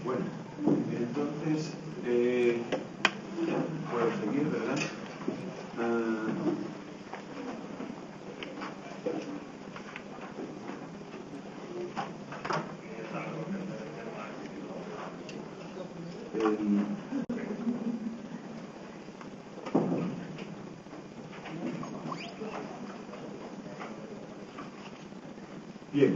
Bueno, entonces, puedo seguir, ¿verdad? Bien.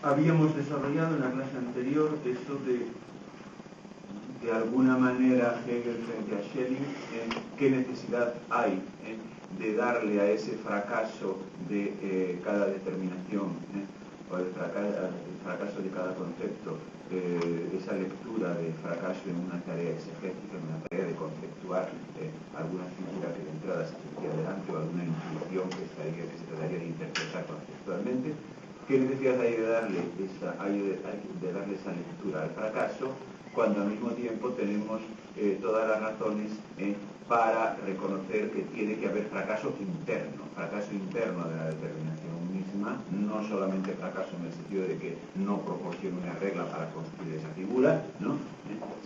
Habíamos desarrollado en la clase anterior eso de alguna manera, Hegel frente a Schelling, qué necesidad hay de darle a ese fracaso de cada determinación, o el fracaso de cada concepto, esa lectura de fracaso en una tarea exegética, en una tarea de conceptuar alguna figura que de entrada se tendría delante o alguna intuición que se trataría de interpretar conceptualmente. ¿Qué necesidad hay de darle esa lectura al fracaso cuando al mismo tiempo tenemos todas las razones para reconocer que tiene que haber fracaso interno de la determinación misma, no solamente fracaso en el sentido de que no proporcione una regla para construir esa figura, ¿no?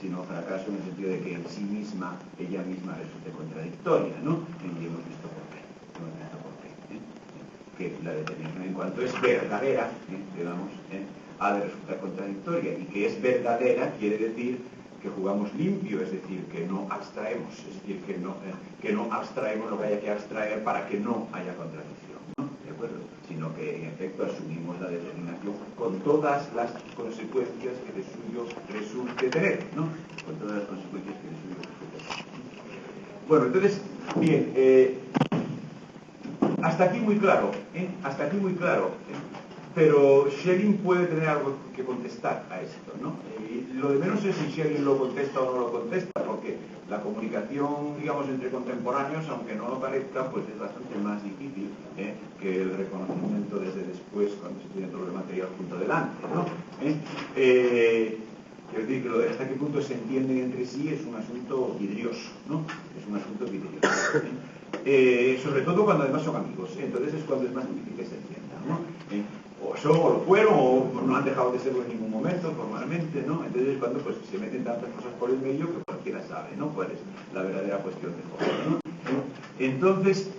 Sino fracaso en el sentido de que en sí misma, ella misma resulte contradictoria, ¿no? Y hemos visto por qué. Que la determinación en cuanto es verdadera, digamos, ha de resultar contradictoria, y que es verdadera quiere decir que jugamos limpio, es decir, que no abstraemos, es decir, que no abstraemos lo que haya que abstraer para que no haya contradicción, ¿no? ¿De acuerdo? Sino que en efecto asumimos la determinación con todas las consecuencias que de suyo resulte tener, ¿no? Con todas las consecuencias que de suyo resulte tener. Bueno, entonces, bien, hasta aquí muy claro, hasta aquí muy claro, pero Schelling puede tener algo que contestar a esto, ¿no? Y lo de menos es si Schelling lo contesta o no lo contesta, porque la comunicación, digamos, entre contemporáneos, aunque no lo parezca, pues es bastante más difícil que el reconocimiento desde después, cuando se tiene todo el material junto delante, ¿no? Es decir, que lo de hasta qué punto se entienden entre sí es un asunto vidrioso, ¿no? Es un asunto vidrioso. Sobre todo cuando además son amigos, entonces es cuando es más difícil que se entiendan, ¿no? O son o lo fueron o no han dejado de serlo en ningún momento formalmente, ¿no? Entonces es cuando pues se meten tantas cosas por el medio que cualquiera sabe, ¿no? Cuál es la verdadera cuestión de fondo, ¿no? Entonces,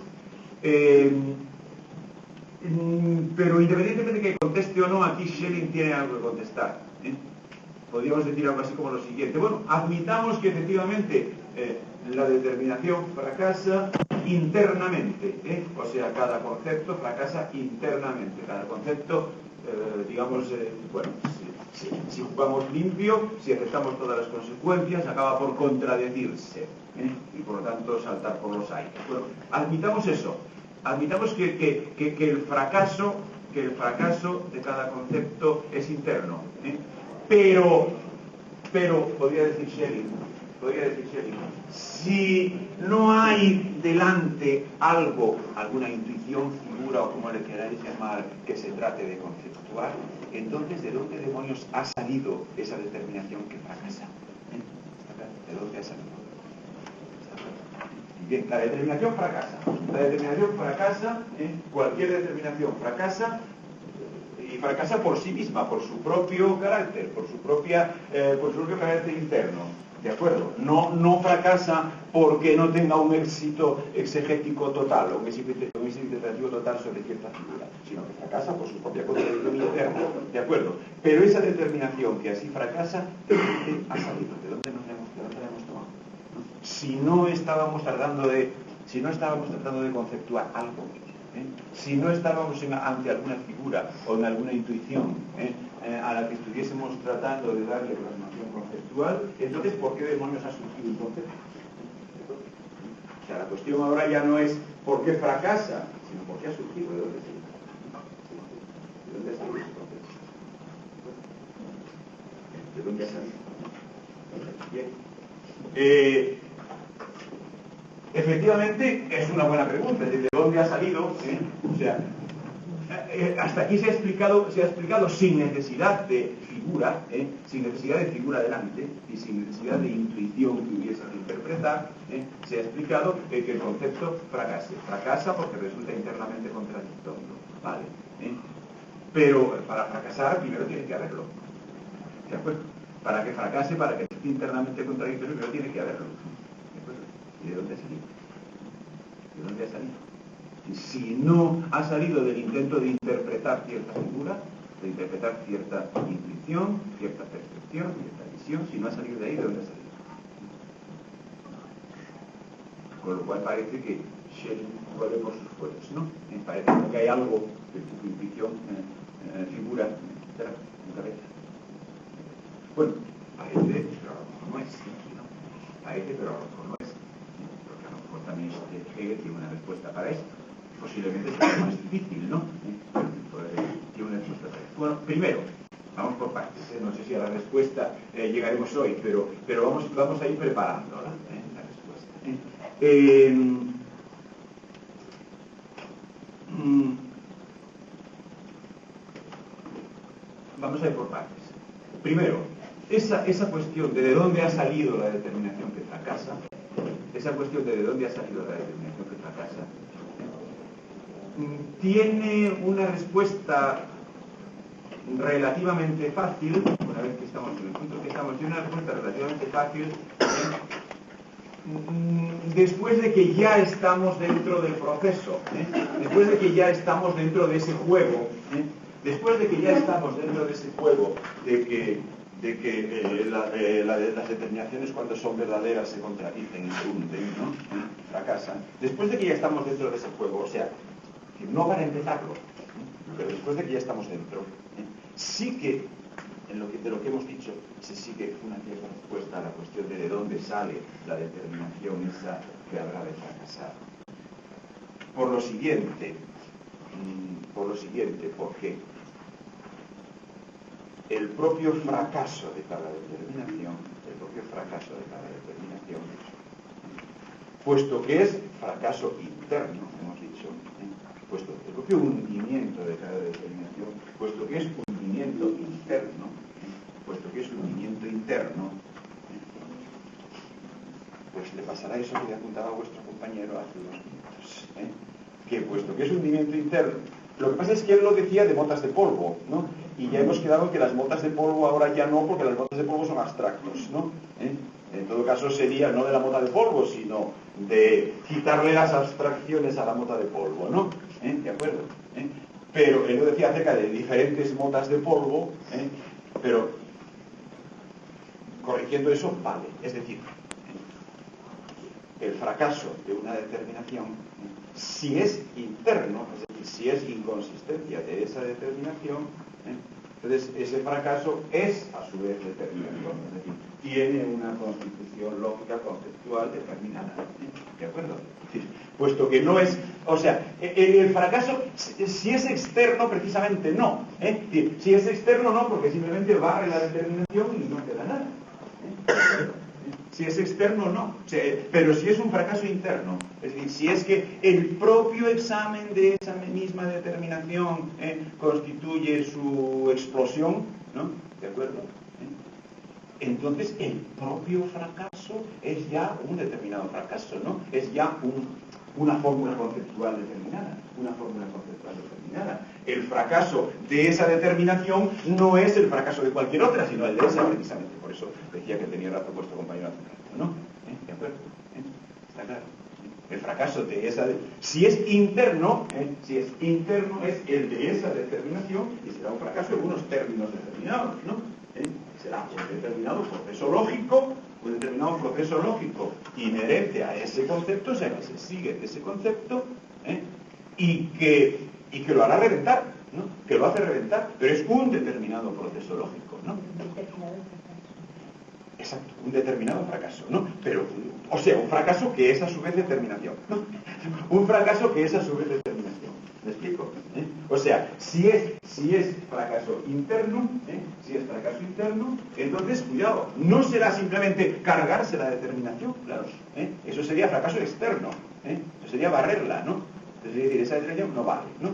pero independientemente de que conteste o no, aquí Schelling tiene algo que contestar, Podríamos decir algo así como lo siguiente. Bueno, admitamos que efectivamente la determinación fracasa internamente, o sea, cada concepto fracasa internamente. Cada concepto, digamos, bueno, si jugamos limpio, si aceptamos todas las consecuencias, acaba por contradecirse, y por lo tanto saltar por los aires. Bueno, admitamos eso. Admitamos que el fracaso de cada concepto es interno, Pero, podría decir Schelling, si no hay delante algo, alguna intuición, figura o como le queráis llamar, que se trate de conceptuar, entonces ¿de dónde demonios ha salido esa determinación que fracasa? ¿De dónde ha salido? Bien, la determinación fracasa, cualquier determinación fracasa, y fracasa por sí misma, por su propio carácter, por su propio carácter interno, ¿de acuerdo? No fracasa porque no tenga un éxito exegético total, o un éxito interpretativo total sobre cierta figura, sino que fracasa por su propia contradicción interna, ¿de acuerdo? Pero esa determinación que así fracasa, ¿de dónde ha salido? ¿De dónde la hemos tomado? ¿No? Si no estábamos tratando de conceptuar algo, si no estábamos ante alguna figura o en alguna intuición a la que estuviésemos tratando de darle plasmación conceptual, entonces ¿por qué demonios ha surgido un concepto? O sea, la cuestión ahora ya no es por qué fracasa, sino por qué ha surgido, de dónde ha salido ese concepto. ¿De dónde ha salido? Bien. Efectivamente, es una buena pregunta, ¿de dónde ha salido? O sea, hasta aquí se ha explicado sin necesidad de figura, sin necesidad de figura delante y sin necesidad de intuición que hubiese que interpretar, se ha explicado que el concepto fracasa porque resulta internamente contradictorio, ¿vale? Pero para fracasar primero tiene que haberlo, ¿de acuerdo? Para que fracase, para que esté internamente contradictorio, primero tiene que haberlo, ¿de acuerdo? ¿Y de dónde ha salido? ¿De dónde ha salido? Si no ha salido del intento de interpretar cierta figura, de interpretar cierta intuición, cierta percepción, cierta visión, si no ha salido de ahí, ¿de dónde ha salido? Con lo cual parece que Schelling vuelve por sus fueros, ¿no? Parece que hay algo de tu intuición, figura, etcétera, en cabeza. Bueno, parece, pero a lo mejor no es, ¿no? Parece, pero a lo mejor no es. Porque a lo mejor también Hegel tiene una respuesta para esto. Posiblemente sea más difícil, ¿no? Tiene una respuesta para esto. Bueno, primero, vamos por partes, no sé si a la respuesta llegaremos hoy, pero vamos a ir preparándola, la respuesta. Vamos a ir por partes. Primero, esa cuestión de dónde ha salido la determinación que fracasa, tiene una respuesta relativamente fácil, una vez que estamos en el punto que estamos, tiene una respuesta relativamente fácil después de que ya estamos dentro del proceso, después de que ya estamos dentro de ese juego, después de que ya estamos dentro de ese juego de que las determinaciones cuando son verdaderas se contradicen y se hunden, ¿no? Fracasan. Después de que ya estamos dentro de ese juego, o sea, no para empezarlo, pero después de que ya estamos dentro, sí que de lo que hemos dicho se sigue una cierta respuesta a la cuestión de dónde sale la determinación esa que habrá de fracasar. Por lo siguiente, porque el propio fracaso de cada determinación, puesto que es fracaso interno, hemos dicho, puesto que el propio hundimiento de cada determinación, puesto que es hundimiento interno, pues le pasará eso que le apuntaba vuestro compañero hace unos minutos, que puesto que es hundimiento interno, lo que pasa es que él lo decía de motas de polvo, ¿no? Y ya hemos quedado en que las motas de polvo ahora ya no, porque las motas de polvo son abstractos, ¿no? En todo caso sería no de la mota de polvo, sino de quitarle las abstracciones a la mota de polvo, ¿no? ¿De acuerdo? Pero él lo decía acerca de diferentes motas de polvo, pero corrigiendo eso, vale. Es decir, el fracaso de una determinación, si es interno, es decir, si es inconsistencia de esa determinación, entonces ese fracaso es a su vez determinación, es decir, tiene una constitución lógica conceptual determinada, ¿de acuerdo? Es decir, puesto que no es, o sea, el fracaso, si es externo, precisamente no, es decir, si es externo no, porque simplemente barre la determinación y no queda nada, Si es externo, no. Pero si es un fracaso interno, es decir, si es que el propio examen de esa misma determinación constituye su explosión, ¿no? ¿De acuerdo? Entonces el propio fracaso es ya un determinado fracaso, ¿no? Es ya una fórmula conceptual determinada, El fracaso de esa determinación no es el fracaso de cualquier otra, sino el de esa precisamente. Por eso decía que tenía razón vuestro compañero hace un rato, ¿no? ¿De acuerdo? ¿Está claro? El fracaso de esa... Si es interno, es el de esa determinación y será un fracaso en unos términos determinados, ¿no? Será un determinado proceso lógico inherente a ese concepto, o sea, que se sigue de ese concepto, y que lo hará reventar, ¿no? Que lo hace reventar, pero es un determinado proceso lógico, ¿no? Exacto, un determinado fracaso, ¿no? Pero, o sea, un fracaso que es a su vez determinación, ¿no? Un fracaso que es a su vez determinación. ¿Me explico? O sea, si es fracaso interno, entonces, cuidado, no será simplemente cargarse la determinación, claro, eso sería fracaso externo, eso sería barrerla, ¿no? Es decir, esa determinación no vale, ¿no?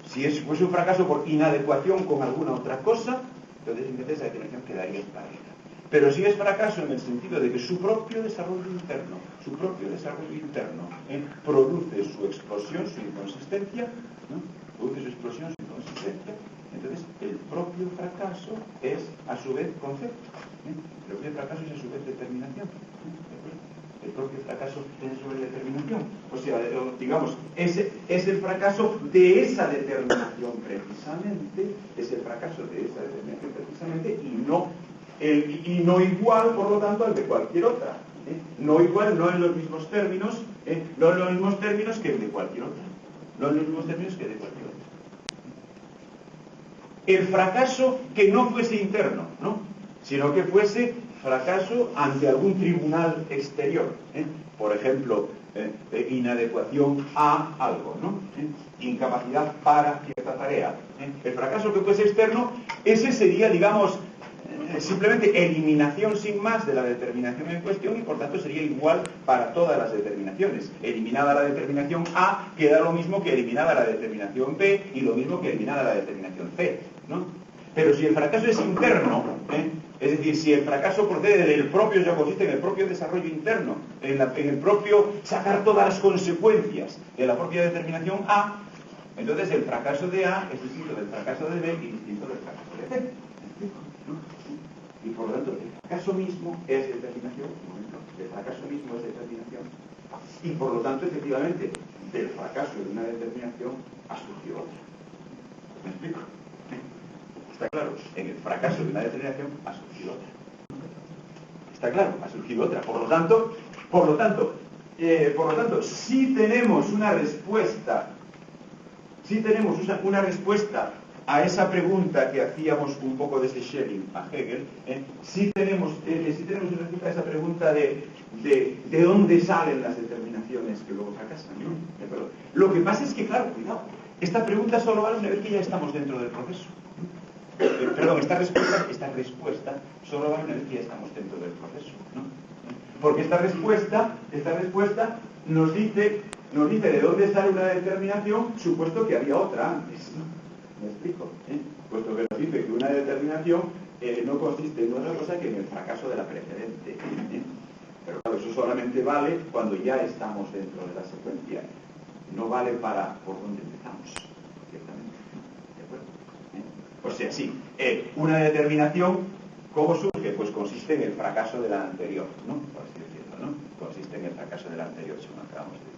Si fuese un fracaso por inadecuación con alguna otra cosa, entonces esa determinación quedaría válida. Pero si es fracaso en el sentido de que su propio desarrollo interno produce su explosión, su inconsistencia, ¿no? Produce su explosión, su inconsistencia, entonces el propio fracaso es a su vez concepto. El propio fracaso es a su vez determinación. El propio fracaso es a su vez determinación. O sea, digamos, es el fracaso de esa determinación precisamente, es el fracaso de esa determinación precisamente y no igual, por lo tanto, al de cualquier otra. No igual, no en los mismos términos, no en los mismos términos que el de cualquier otra. No en los mismos términos que el de cualquier otra. El fracaso que no fuese interno, ¿no? Sino que fuese fracaso ante algún tribunal exterior. Por ejemplo, inadecuación a algo, ¿no? Incapacidad para cierta tarea. El fracaso que fuese externo, ese sería, digamos, simplemente eliminación sin más de la determinación en cuestión y por tanto sería igual para todas las determinaciones. Eliminada la determinación A queda lo mismo que eliminada la determinación B y lo mismo que eliminada la determinación C, ¿no? Pero si el fracaso es interno, es decir, si el fracaso procede del propio, ya consiste en el propio desarrollo interno, en el propio sacar todas las consecuencias de la propia determinación A, entonces el fracaso de A es distinto del fracaso de B y distinto del fracaso de C. Y por lo tanto, el fracaso mismo es determinación, el fracaso mismo es determinación. Y por lo tanto, efectivamente, del fracaso de una determinación ha surgido otra. ¿Me explico? Está claro, en el fracaso de una determinación ha surgido otra. Está claro, ha surgido otra. Por lo tanto, si tenemos una respuesta, a esa pregunta que hacíamos un poco desde Schelling a Hegel, si tenemos una respuesta a esa pregunta de dónde salen las determinaciones que luego fracasan, ¿no? Lo que pasa es que, claro, cuidado, esta pregunta solo vale una vez que ya estamos dentro del proceso. Esta respuesta solo vale una vez que ya estamos dentro del proceso, ¿no? Porque esta respuesta nos dice de dónde sale una determinación, supuesto que había otra antes, ¿no? ¿Me explico? Puesto que nos dice que una determinación no consiste en otra cosa que en el fracaso de la precedente. Pero claro, eso solamente vale cuando ya estamos dentro de la secuencia. No vale para por donde empezamos, ciertamente. ¿De acuerdo? O sea, sí, una determinación, ¿cómo surge? Pues consiste en el fracaso de la anterior, ¿no? Por así decirlo, ¿no? Consiste en el fracaso de la anterior, según acabamos de decir.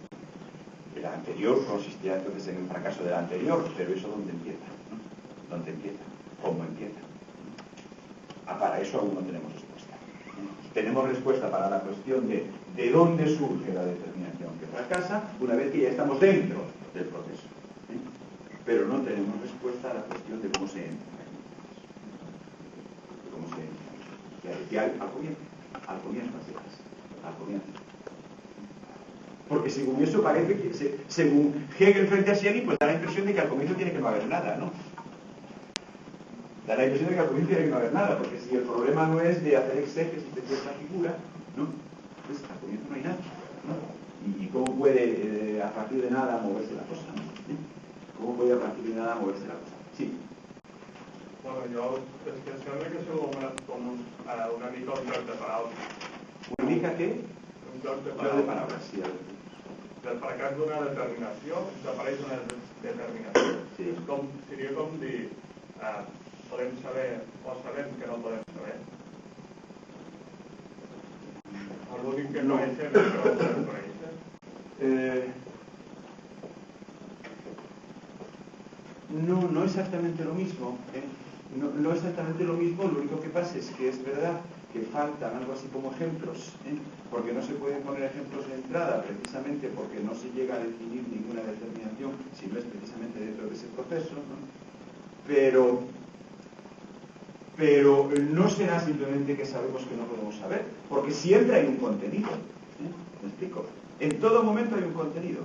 La anterior consistía entonces en el fracaso de la anterior, pero eso ¿dónde empieza? ¿No? ¿Dónde empieza? ¿Cómo empieza? Para eso aún no tenemos respuesta. Tenemos respuesta para la cuestión de dónde surge la determinación que fracasa, una vez que ya estamos dentro del proceso. Pero no tenemos respuesta a la cuestión de cómo se entra. ¿Cómo se entra? Que hay al comienzo. Al comienzo. Porque según eso parece que, según Hegel frente a Schelling, pues da la impresión de que al comienzo tiene que no haber nada, ¿no? Da la impresión de que al comienzo tiene que no haber nada, porque si el problema no es de hacer exégesis de cierta figura, ¿no? Pues al comienzo no hay nada, ¿no? ¿Y cómo puede a partir de nada moverse la cosa, ¿no? ¿Cómo puede a partir de nada moverse la cosa? Sí. Bueno, jo és que sembla que sou una mica un joc de paraules. ¿Una mica què? Un joc de paraules, sí. Del fracàs d'una determinació desapareix una determinació. Sí. Seria com dir podem saber o sabem que no podem saber. L'únic que coneixem és que no podem conèixer. No exactamente lo mismo, no exactamente lo mismo. Lo único que pasa es que es verdad que faltan algo así como ejemplos, porque no se pueden poner ejemplos de entrada, precisamente porque no se llega a definir ninguna determinación si no es precisamente dentro de ese proceso, ¿no? Pero no será simplemente que sabemos que no podemos saber, porque siempre hay un contenido. ¿Me explico? En todo momento hay un contenido.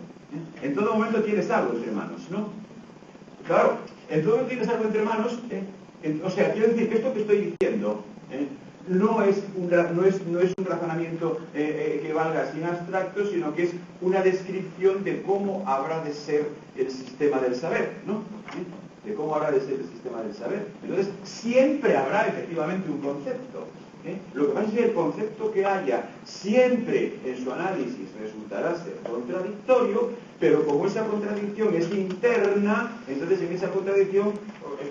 En todo momento tienes algo entre manos, ¿no? Claro, en todo momento tienes algo entre manos. O sea, quiero decir que esto que estoy diciendo no es un razonamiento que valga sin abstracto, sino que es una descripción de cómo habrá de ser el sistema del saber, ¿no? De cómo habrá de ser el sistema del saber. Entonces, siempre habrá efectivamente un concepto. Lo que pasa es que el concepto que haya siempre en su análisis resultará ser contradictorio, pero como esa contradicción es interna, entonces en esa contradicción,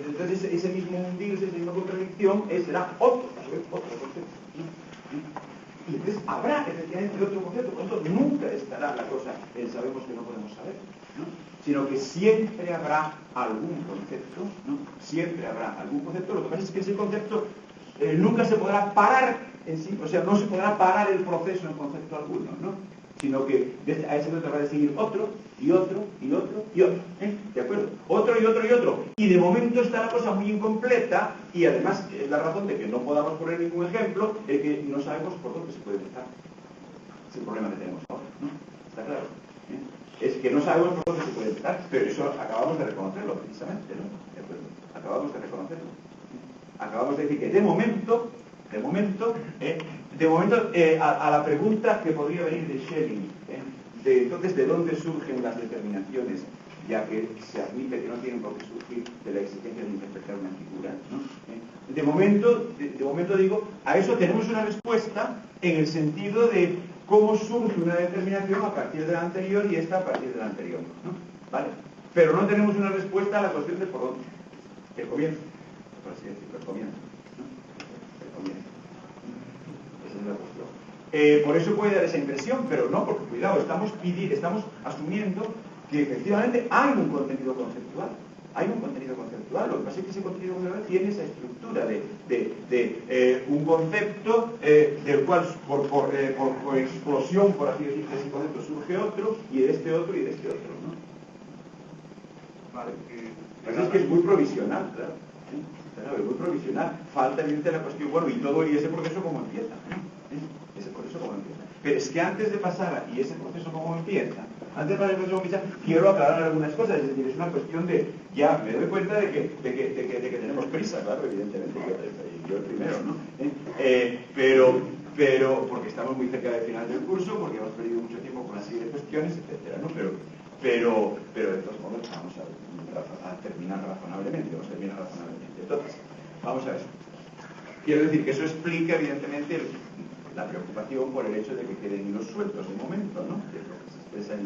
entonces ese mismo hundirse, esa misma contradicción será otro concepto. Y entonces habrá efectivamente otro concepto, por eso nunca estará la cosa en sabemos que no podemos saber, ¿no? Sino que siempre habrá algún concepto, ¿no? Siempre habrá algún concepto. Lo que pasa es que ese concepto nunca se podrá parar en sí, o sea, no se podrá parar el proceso en concepto alguno, ¿no? Sino que a ese concepto va a seguir otro, y otro, y otro, y otro, ¿de acuerdo? Otro, y otro, y otro. Y de momento está la cosa muy incompleta, y además es la razón de que no podamos poner ningún ejemplo, es que no sabemos por dónde se puede empezar. Es el problema que tenemos ahora, ¿no? ¿Está claro? Es que no sabemos por dónde se puede empezar, pero eso acabamos de reconocerlo precisamente, ¿no? ¿De acuerdo? Acabamos de reconocerlo. Acabamos de decir que de momento, a la pregunta que podría venir de Schelling, entonces, ¿de dónde surgen las determinaciones? Ya que se admite que no tienen por qué surgir de la exigencia de interpretar una figura, ¿no? De momento digo, a eso tenemos una respuesta en el sentido de cómo surge una determinación a partir de la anterior y esta a partir de la anterior, ¿no? ¿Vale? Pero no tenemos una respuesta a la cuestión de por dónde. El comienzo, por así decirlo, el comienzo, ¿no? El comienzo. Esa es la cuestión. Por eso puede dar esa impresión, pero no, porque cuidado, estamos asumiendo que efectivamente hay un contenido conceptual. Hay un contenido conceptual. Lo que pasa es que ese contenido conceptual tiene esa estructura de un concepto del cual por explosión, por así decirlo, de ese concepto surge otro, y de este otro, y de este otro, ¿no? Vale, Es que es muy provisional, claro. Claro, es muy provisional. Falta evidentemente la cuestión, bueno, y ese proceso cómo empieza. Ese proceso cómo empieza. Pero es que antes de pasar y ese proceso cómo empieza, quiero aclarar algunas cosas. Es decir, es una cuestión de, ya me doy cuenta de que tenemos prisa, claro, evidentemente, yo el primero, ¿no? Pero porque estamos muy cerca del final del curso, porque hemos perdido mucho tiempo con una serie de cuestiones, etcétera, ¿no? Pero de todos modos vamos a terminar razonablemente, Entonces, vamos a ver. Quiero decir que eso explica evidentemente la preocupación por el hecho de que queden hilos sueltos de momento, ¿no? Que es lo que se expresa en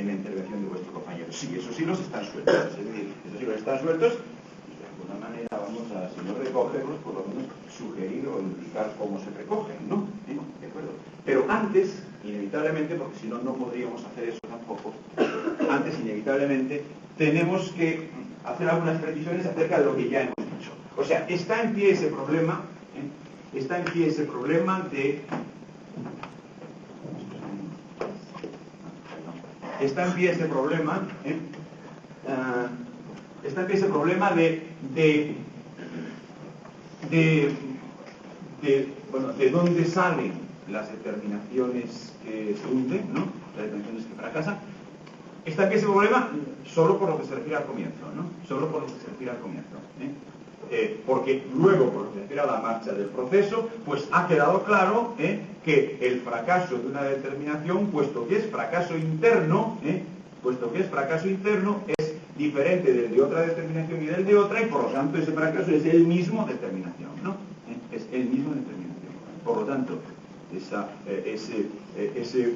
la intervención de vuestro compañero. Sí, esos hilos están sueltos, es decir, esos hilos están sueltos y de alguna manera vamos a, si no recogerlos, por lo menos sugerir o indicar cómo se recogen, ¿no? ¿De acuerdo? Pero antes, inevitablemente, porque si no, no podríamos hacer eso tampoco, antes, inevitablemente, tenemos que hacer algunas precisiones acerca de lo que ya hemos dicho. O sea, está en pie ese problema, está en pie ese problema de... Está en pie ese problema, está en pie ese problema de dónde salen las determinaciones que se hunden, ¿no? Las determinaciones que fracasan. Está en pie ese problema solo por lo que se refiere al comienzo, ¿no? Solo por lo que se refiere al comienzo, porque luego, por lo que se refiere a la marcha del proceso, pues ha quedado claro que el fracaso de una determinación, puesto que es fracaso interno, es diferente del de otra determinación y del de otra, y por lo tanto ese fracaso es el mismo determinación, ¿no? Es el mismo determinación. Por lo tanto, ese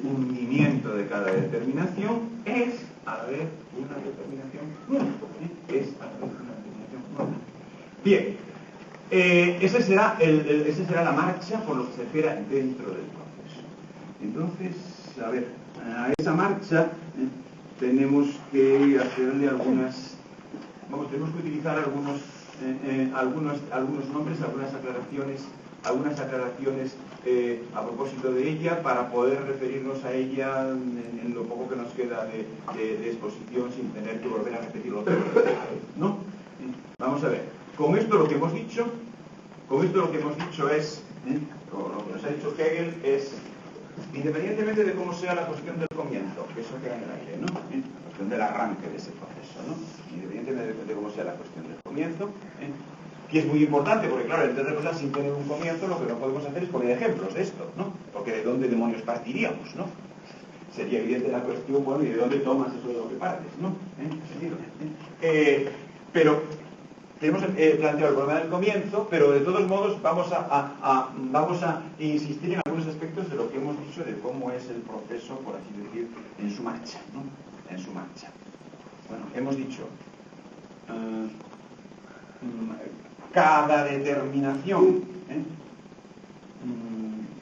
hundimiento de cada determinación es a la vez una determinación nueva. Es a la vez una determinación nueva. Bien, esa será la marcha por lo que se refiere dentro del proceso. Entonces, a ver, a esa marcha tenemos que hacerle tenemos que utilizar algunos nombres, algunas aclaraciones a propósito de ella para poder referirnos a ella en lo poco que nos queda de exposición sin tener que volver a repetirlo todo, ¿no? Vamos a ver. Con esto lo que hemos dicho es, como lo que nos ha dicho Hegel, es, independientemente de cómo sea la cuestión del comienzo, que eso queda en el aire, ¿no? La cuestión del arranque de ese proceso, ¿no? Independientemente de cómo sea la cuestión del comienzo, Y es muy importante porque, claro, entender cosas sin tener un comienzo, lo que no podemos hacer es poner ejemplos de esto, ¿no? Porque ¿de dónde demonios partiríamos, no? Sería evidente la cuestión, bueno, ¿y de dónde tomas eso de lo que partes, no? Pero tenemos planteado el problema del comienzo, pero de todos modos vamos a insistir en algunos aspectos de lo que hemos dicho de cómo es el proceso, por así decir, en su marcha, ¿no? En su marcha. Bueno, hemos dicho cada determinación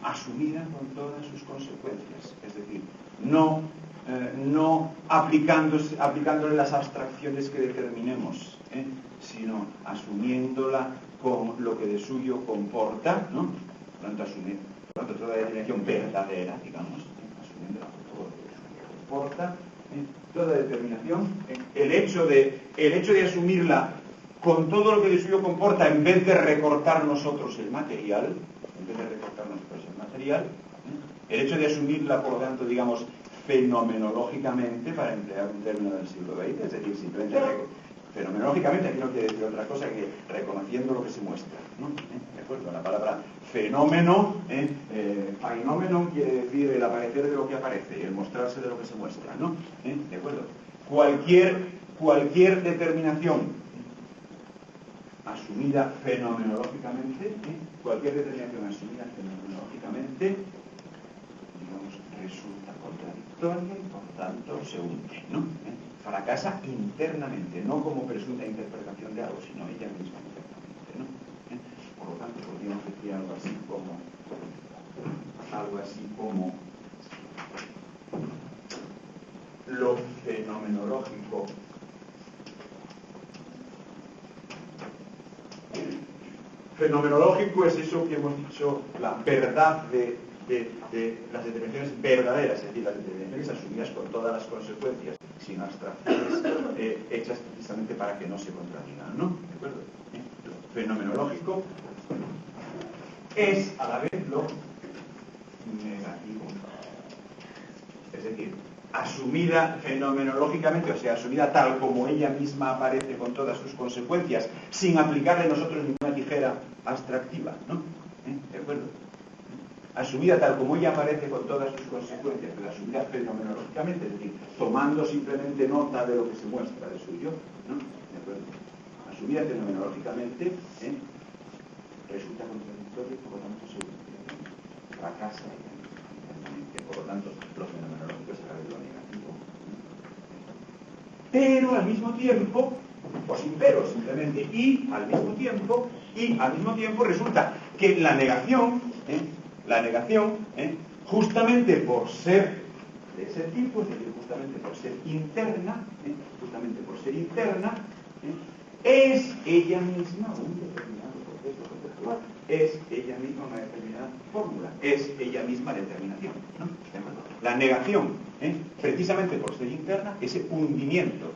asumida con todas sus consecuencias, es decir, no aplicándole las abstracciones que determinemos, sino asumiéndola con lo que de suyo comporta, ¿no? Por tanto, toda determinación verdadera, digamos, asumiéndola con todo lo que de suyo comporta, toda determinación, el hecho de asumirla con todo lo que de suyo comporta, en vez de recortar nosotros el material, el hecho de asumirla, por lo tanto, digamos, fenomenológicamente, para emplear un término del siglo XX, es decir, simplemente fenomenológicamente, aquí no quiere decir otra cosa que reconociendo lo que se muestra, ¿no? ¿De acuerdo? La palabra fenómeno, fenómeno quiere decir el aparecer de lo que aparece y el mostrarse de lo que se muestra, ¿no? ¿De acuerdo? Cualquier determinación asumida fenomenológicamente, digamos, resulta contradictoria y por tanto se hunde, ¿no? Fracasa internamente, no como presunta interpretación de algo, sino ella misma internamente, ¿no? Por lo tanto, podríamos decir algo así como lo fenomenológico es eso que hemos dicho, la verdad de las determinaciones verdaderas, es decir, las determinaciones asumidas con todas las consecuencias, sin abstracciones hechas precisamente para que no se contradigan, ¿no? ¿De acuerdo? Lo fenomenológico es a la vez lo negativo. Es decir, asumida fenomenológicamente, o sea, asumida tal como ella misma aparece con todas sus consecuencias, sin aplicarle nosotros ninguna tijera abstractiva, ¿no? ¿De acuerdo? Asumida tal como ella aparece con todas sus consecuencias, pero asumida fenomenológicamente, es decir, tomando simplemente nota de lo que se muestra de suyo, ¿no? ¿De acuerdo? Asumida fenomenológicamente, resulta contradictoria y por lo tanto se fracasa. Por lo tanto, lo fenomenológico es a la vez lo negativo. Pero al mismo tiempo, o sin pero simplemente, y al mismo tiempo resulta que la negación, justamente por ser de ese tipo, es decir, justamente por ser interna, es ella misma un determinado proceso conceptual, es ella misma una determinada fórmula, es ella misma determinación, ¿no? La negación, precisamente por ser interna, ese hundimiento,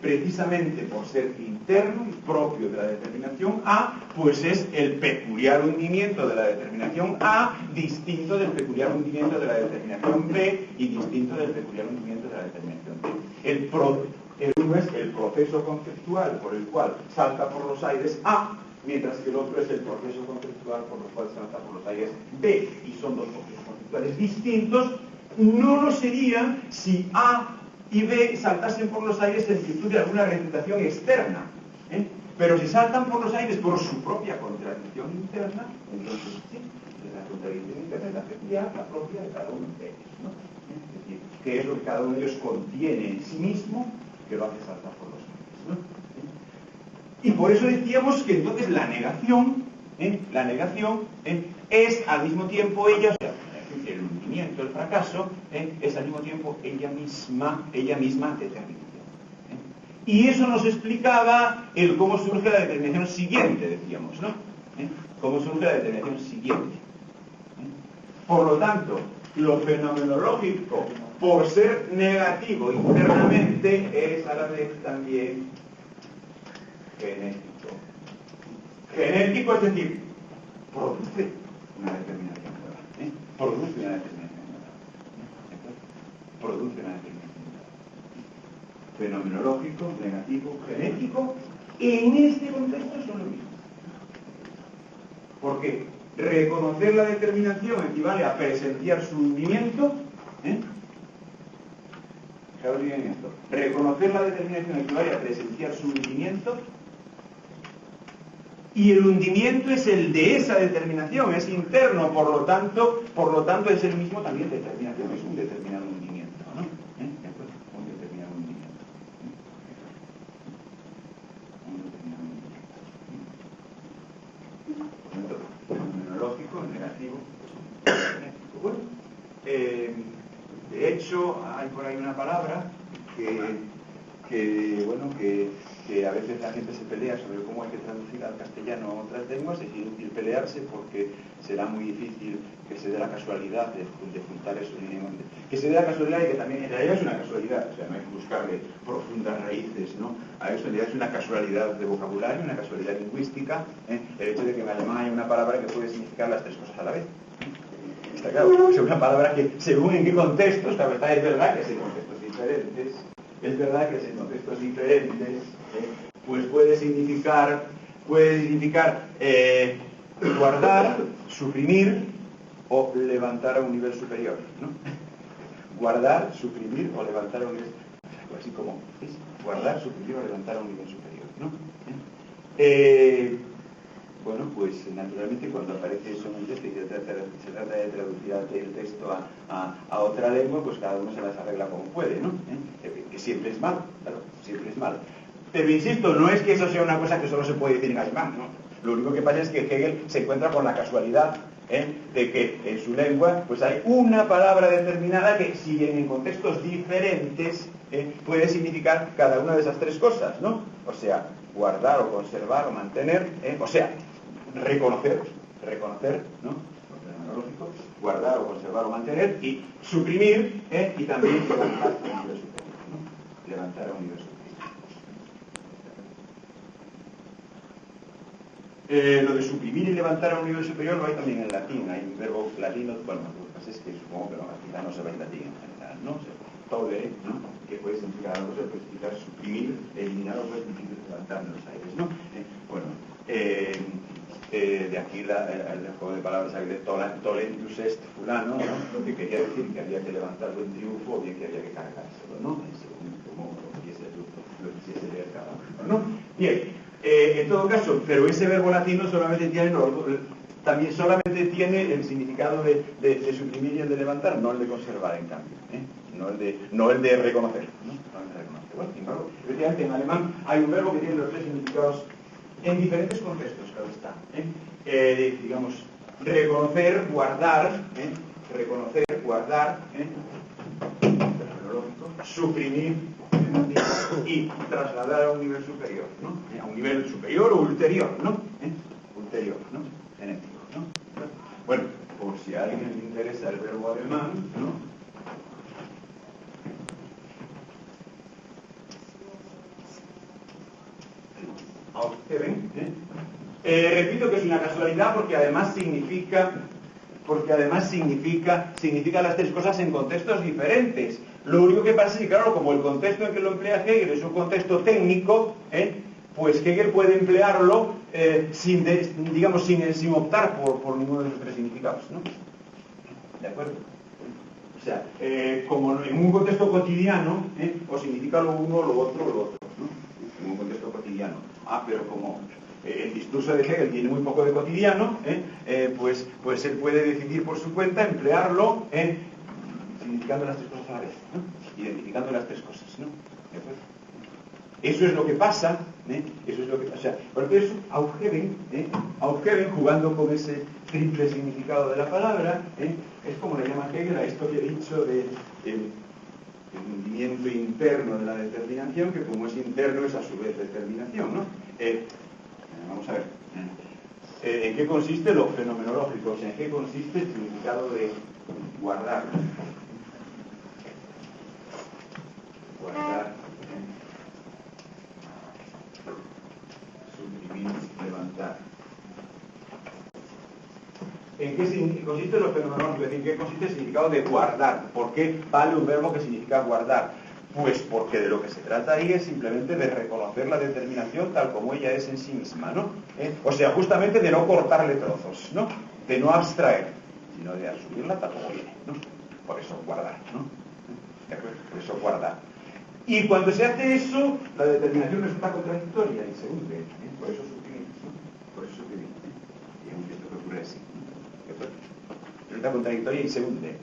precisamente por ser interno y propio de la determinación A, pues es el peculiar hundimiento de la determinación A, distinto del peculiar hundimiento de la determinación B y distinto del peculiar hundimiento de la determinación B. El uno es el proceso conceptual por el cual salta por los aires A, mientras que el otro es el proceso conceptual por el cual salta por los aires B, y son dos procesos conceptuales distintos. No lo serían si A y B saltasen por los aires en virtud de alguna refutación externa, pero si saltan por los aires por su propia contradicción interna, entonces sí, la contradicción interna es la peculiar, la propia de cada uno de ellos, ¿no? Es decir, que es lo que cada uno de ellos contiene en sí mismo, que lo hace saltar por los aires, ¿no? Y por eso decíamos que entonces la negación es al mismo tiempo ella, o sea, el hundimiento, el fracaso, es al mismo tiempo ella misma determinación. Y eso nos explicaba el cómo surge la determinación siguiente, decíamos, ¿no? Cómo surge la determinación siguiente. Por lo tanto, lo fenomenológico, por ser negativo internamente, es a la vez también genético. Genético, es decir, produce una determinación nueva. Produce una determinación nueva. fenomenológico, negativo, genético, en este contexto son lo mismo. ¿Por qué? Reconocer la determinación equivale a presenciar su hundimiento. Fijaos bien en esto. Reconocer la determinación equivale a presenciar su hundimiento. Y el hundimiento es el de esa determinación, es interno, por lo tanto es el mismo también determinación, es un determinado hundimiento, ¿no? ¿De acuerdo? Un determinado hundimiento. Un determinado hundimiento. Por lo tanto, fenomenológico, negativo, genético. Bueno, de hecho, hay por ahí una palabra que a veces la gente se pelea sobre cómo hay que traducir al castellano otras lenguas. Es inútil pelearse porque será muy difícil que se dé la casualidad de juntar eso mínimamente. Que se dé la casualidad y que también en realidad es una casualidad, o sea, no hay que buscarle profundas raíces, ¿no? A eso en realidad es una casualidad de vocabulario, una casualidad lingüística, el hecho de que en alemán hay una palabra que puede significar las tres cosas a la vez. Está claro, es una palabra que según en qué contextos, la verdad es verdad que es en contextos diferentes, es verdad que es en contextos diferentes, pues puede significar guardar, suprimir o levantar a un nivel superior, ¿no? Guardar, suprimir o levantar a un nivel superior, así como es guardar, suprimir o levantar a un nivel superior, ¿no? Bueno, pues naturalmente cuando aparece eso en un texto y se trata de traducir el texto a otra lengua, pues cada uno se las arregla como puede, ¿no? Que siempre es malo, claro, siempre es malo. Pero insisto, no es que eso sea una cosa que solo se puede decir en alemán, ¿no? Lo único que pasa es que Hegel se encuentra con la casualidad de que en su lengua pues hay una palabra determinada que, si bien en contextos diferentes, puede significar cada una de esas tres cosas, ¿no? O sea, guardar o conservar o mantener, o sea, reconocer, ¿no? Fenomenológico, guardar o conservar o mantener, y suprimir, y también levantar a un nivel superior, ¿no? Levantar a un nivel superior. Lo de suprimir y levantar a un nivel superior lo hay también en latín. Hay un verbo latino, bueno, lo que pasa es que supongo que quizá no se ve en latín en general, ¿no? O sea, tolere, ¿no? Que puede significar algo, puede significar suprimir, eliminar o puede significar levantar en los aires, ¿no? De aquí el juego de palabras de tolentus est fulano, ¿no? Lo que quería decir que había que levantarlo en triunfo o bien que había que cargárselo, ¿no? Según como lo quisiese leer cada uno, ¿no? Bien. En todo caso, pero ese verbo latino solamente tiene el significado de suprimir y el de levantar, no el de conservar, en cambio, no el de reconocer, ¿no? Bueno, sin embargo, efectivamente en alemán hay un verbo que tiene los tres significados en diferentes contextos, claro está. Digamos, reconocer, guardar, suprimir y trasladar a un nivel superior, ¿no? A un nivel superior o ulterior, ¿no? Ulterior, ¿no? Genético, ¿no? Bueno, por si a alguien le interesa el verbo alemán, ¿no? Repito que es una casualidad porque además significa las tres cosas en contextos diferentes. Lo único que pasa es que, claro, como el contexto en que lo emplea Hegel es un contexto técnico, pues Hegel puede emplearlo sin optar por ninguno de esos tres significados, ¿no? ¿De acuerdo? O sea, como en un contexto cotidiano, o significa lo uno, lo otro, ¿no? En un contexto cotidiano. Pero como el discurso de Hegel tiene muy poco de cotidiano, pues él puede decidir por su cuenta emplearlo significando las tres cosas a la vez, ¿no? Identificando las tres cosas, ¿no? Eso es lo que pasa, porque eso Aufheben, jugando con ese triple significado de la palabra, es como le llama Hegel a esto que he dicho de el hundimiento interno de la determinación, que como es interno es a su vez determinación, ¿no? Vamos a ver. ¿En qué consiste lo fenomenológico? O sea, ¿en qué consiste el significado de guardar? Guardar, suprimir, levantar. ¿En qué consiste lo fenomenológico? Es decir, ¿en qué consiste el significado de guardar? ¿Por qué vale un verbo que significa guardar? Pues porque de lo que se trata ahí es simplemente de reconocer la determinación tal como ella es en sí misma, ¿no? O sea, justamente de no cortarle trozos, ¿no? De no abstraer, sino de asumirla tal como viene, ¿no? Por eso guardar, ¿no? ¿De acuerdo? Por eso guardar. Y cuando se hace eso, la determinación resulta contradictoria y se hunde, ¿eh? Por eso suprimir, ¿no? Por eso suprimir, ¿eh? Y esto que ocurre así, ¿de acuerdo? Resulta contradictoria y se hunde.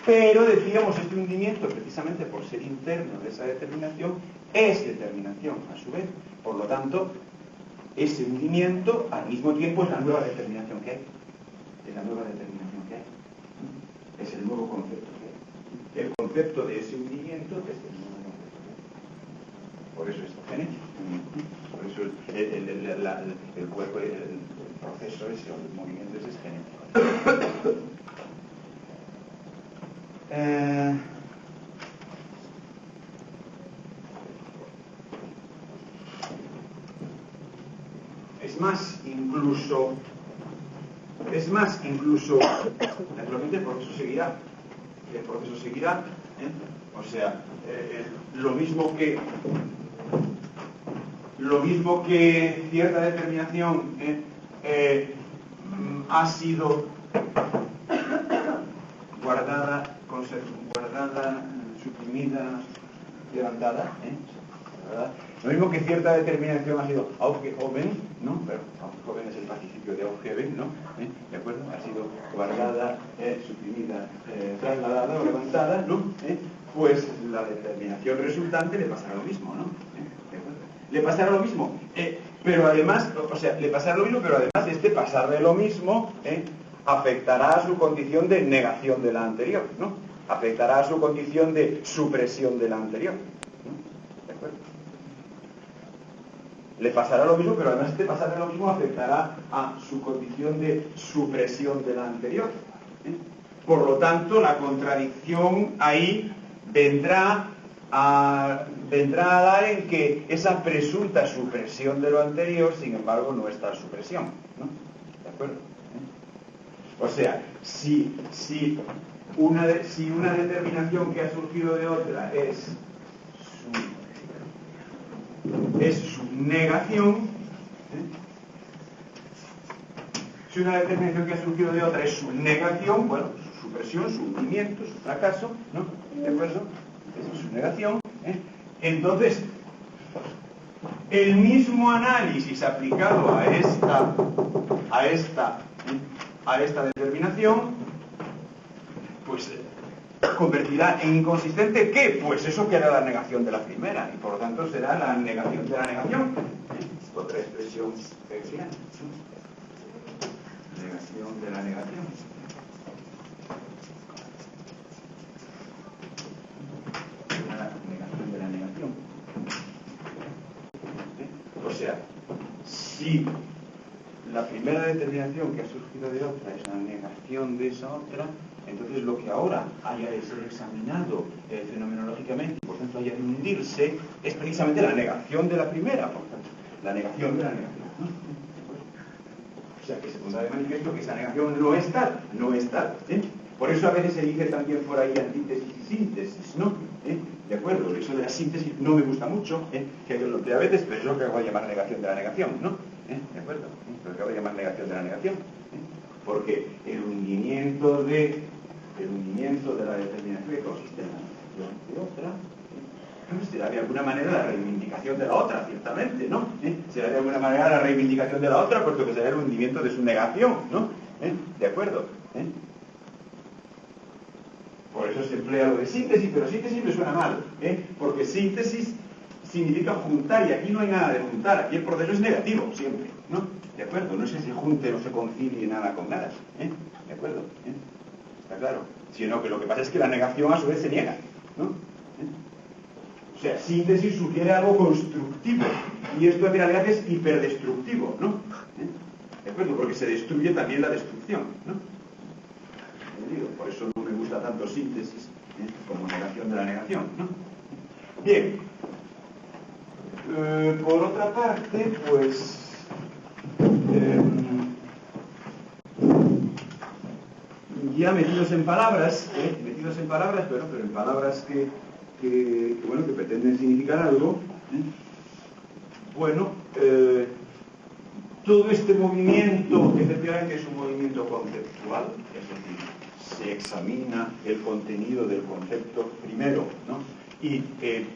Pero decíamos, este hundimiento, precisamente por ser interno de esa determinación, es determinación a su vez. Por lo tanto, ese hundimiento al mismo tiempo es la nueva determinación que hay. Es la nueva determinación que hay. Es el nuevo concepto que hay. El concepto de ese hundimiento es el nuevo concepto que hay. Por eso es genético. Por eso el cuerpo, el proceso ese, o el movimiento ese es genético. Es más incluso, naturalmente el proceso seguirá, o sea, lo mismo que cierta determinación ha sido guardada, suprimida, levantada, ¿verdad? Lo mismo que cierta determinación ha sido aufgehoben, ¿no? Pero aufgehoben es el participio de aufheben, ¿no? ¿De acuerdo? Ha sido guardada, suprimida, trasladada o levantada, ¿no? Pues la determinación resultante le pasará lo mismo, ¿no? ¿De acuerdo? Le pasará lo mismo, pero además, o sea, le pasará lo mismo, pero además este pasar de lo mismo, afectará a su condición de negación de la anterior, ¿no? Afectará a su condición de supresión de la anterior, ¿no? ¿De acuerdo? Le pasará lo mismo, pero además este pasar de lo mismo afectará a su condición de supresión de la anterior, ¿eh? Por lo tanto, la contradicción ahí vendrá a dar en que esa presunta supresión de lo anterior, sin embargo, no es tal supresión, ¿no? ¿De acuerdo? O sea, si una determinación que ha surgido de otra es su negación, si una determinación que ha surgido de otra es su negación, bueno, su supresión, su hundimiento, su fracaso, ¿no? ¿De acuerdo? Esa es su negación, Entonces, el mismo análisis aplicado a esta determinación, pues convertirá en inconsistente ¿qué? Pues eso que era la negación de la primera, y por lo tanto será la negación de la negación. Otra expresión hegeliana. Negación de la negación. La negación de la negación. O sea, si la primera determinación que ha surgido de otra es la negación de esa otra, entonces lo que ahora haya de ser examinado fenomenológicamente y por tanto haya de hundirse es precisamente la negación de la primera, por tanto, la negación de la negación, ¿no? O sea, que se pondrá de manifiesto que esa negación no es tal, ¿eh? Por eso a veces se dice también por ahí antítesis y síntesis, ¿no? ¿De acuerdo? Eso de la síntesis no me gusta mucho, que yo lo empleo a veces, pero es lo que voy a llamar negación de la negación, ¿no? ¿De acuerdo? Lo que voy a llamar negación de la negación, porque el hundimiento de la determinación que consiste en la negación de otra, será de alguna manera la reivindicación de la otra, ciertamente, ¿no? Será de alguna manera la reivindicación de la otra, puesto que será el hundimiento de su negación, ¿no? ¿De acuerdo? Por eso se emplea lo de síntesis, pero síntesis me suena mal, porque síntesis significa juntar, y aquí no hay nada de juntar, aquí el proceso es negativo, siempre, ¿no? ¿De acuerdo? No es que se junte, no se concilie nada con nada, ¿de acuerdo? Está claro. Sino que lo que pasa es que la negación a su vez se niega, ¿no? O sea, síntesis sugiere algo constructivo, y esto en realidad es hiperdestructivo, ¿no? ¿De acuerdo? Porque se destruye también la destrucción, ¿no? Por eso no me gusta tanto síntesis como negación de la negación, ¿no? Bien. Por otra parte, pues... ya metidos en palabras, pero en palabras bueno, que pretenden significar algo. Bueno, todo este movimiento efectivamente es un movimiento conceptual, es decir, se examina el contenido del concepto primero, ¿no? Y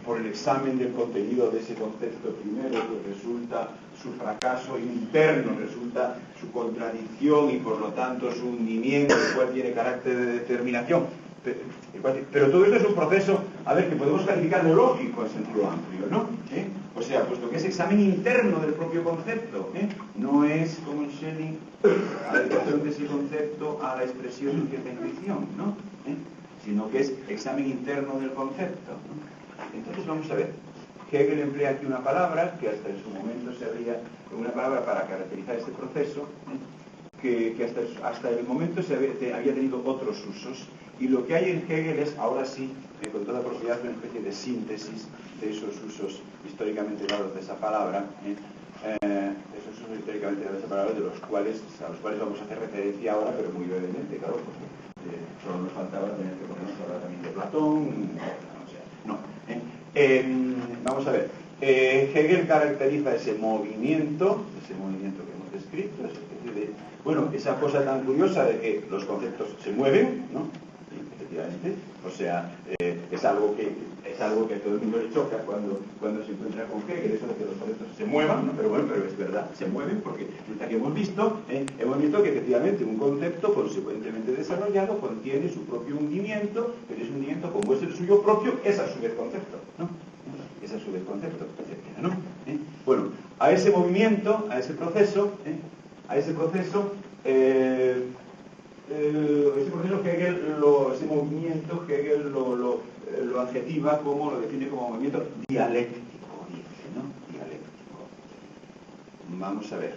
por el examen del contenido de ese concepto primero, pues resulta su fracaso interno, resulta su contradicción y por lo tanto su hundimiento, el cual tiene carácter de determinación. Pero todo esto es un proceso, a ver, que podemos calificar de lógico en sentido amplio, ¿no? O sea, puesto que es examen interno del propio concepto, no es, como en Schelling, adecuación de ese concepto a la expresión de cierta intuición, ¿no? Sino que es examen interno del concepto, ¿no? Entonces vamos a ver, Hegel emplea aquí una palabra que hasta en su momento se había, una palabra para caracterizar este proceso, que hasta el momento se había tenido otros usos, y lo que hay en Hegel es, ahora sí, con toda probabilidad, una especie de síntesis de esos usos históricamente dados de esa palabra, esos usos históricamente dados de esa palabra, a los cuales vamos a hacer referencia ahora, pero muy brevemente, claro, porque solo nos faltaba tener que ponernos a hablar también de Platón, vamos a ver, Hegel caracteriza ese movimiento que hemos descrito, bueno, esa cosa tan curiosa de que los conceptos se mueven, ¿no? Sí, efectivamente, o sea, es algo que a todo el mundo le choca cuando se encuentra con Hegel, eso de que los conceptos se muevan, ¿no? Pero bueno, pero es verdad, se mueven porque resulta que hemos visto que efectivamente un concepto consecuentemente desarrollado contiene su propio hundimiento, pero ese hundimiento, como es el suyo propio, es a su vez concepto, ¿no? Es a su vez concepto, etcétera, ¿no? Bueno, a ese movimiento, a ese proceso ese movimiento Hegel lo adjetiva como, lo define como movimiento dialéctico, dice, ¿no? Dialéctico. Vamos a ver.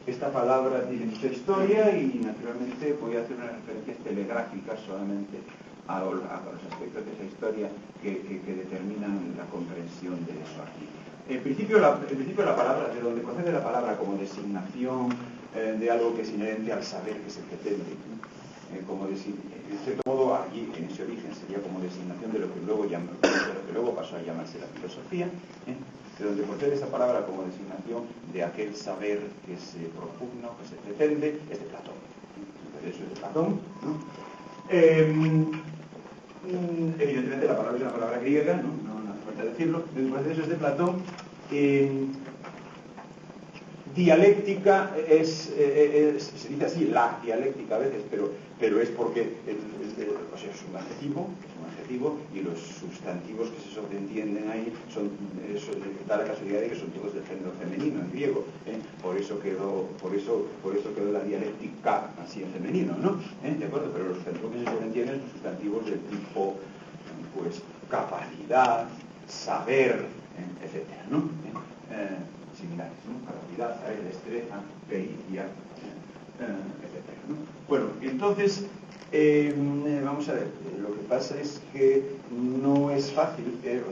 Esta palabra tiene mucha historia y naturalmente voy a hacer unas referencias telegráficas solamente a los aspectos de esa historia que determinan la comprensión de eso aquí. En principio la palabra, de donde procede la palabra como designación de algo que es inherente al saber que se pretende, como decir, en cierto modo allí en ese origen sería como designación de lo que luego pasó a llamarse la filosofía, de donde procede esa palabra como designación de aquel saber que se propugna, que se pretende, es de Platón. Eso es de Platón, ¿no? Evidentemente la palabra es una palabra griega, no hace falta decirlo, eso es de Platón. Dialéctica se dice así, la dialéctica a veces, pero es porque o sea, es un adjetivo y los sustantivos que se sobreentienden ahí da la casualidad de que son todos del género femenino en griego, por eso quedó la dialéctica así en femenino, ¿no? ¿De acuerdo? Pero los sustantivos que se sobreentienden son sustantivos del tipo pues capacidad, saber, etcétera, ¿no? Similares, ¿no? Capacidad, saber, destreza, pericia, etcétera, ¿no? Bueno, entonces vamos a ver, lo que pasa es que no es fácil,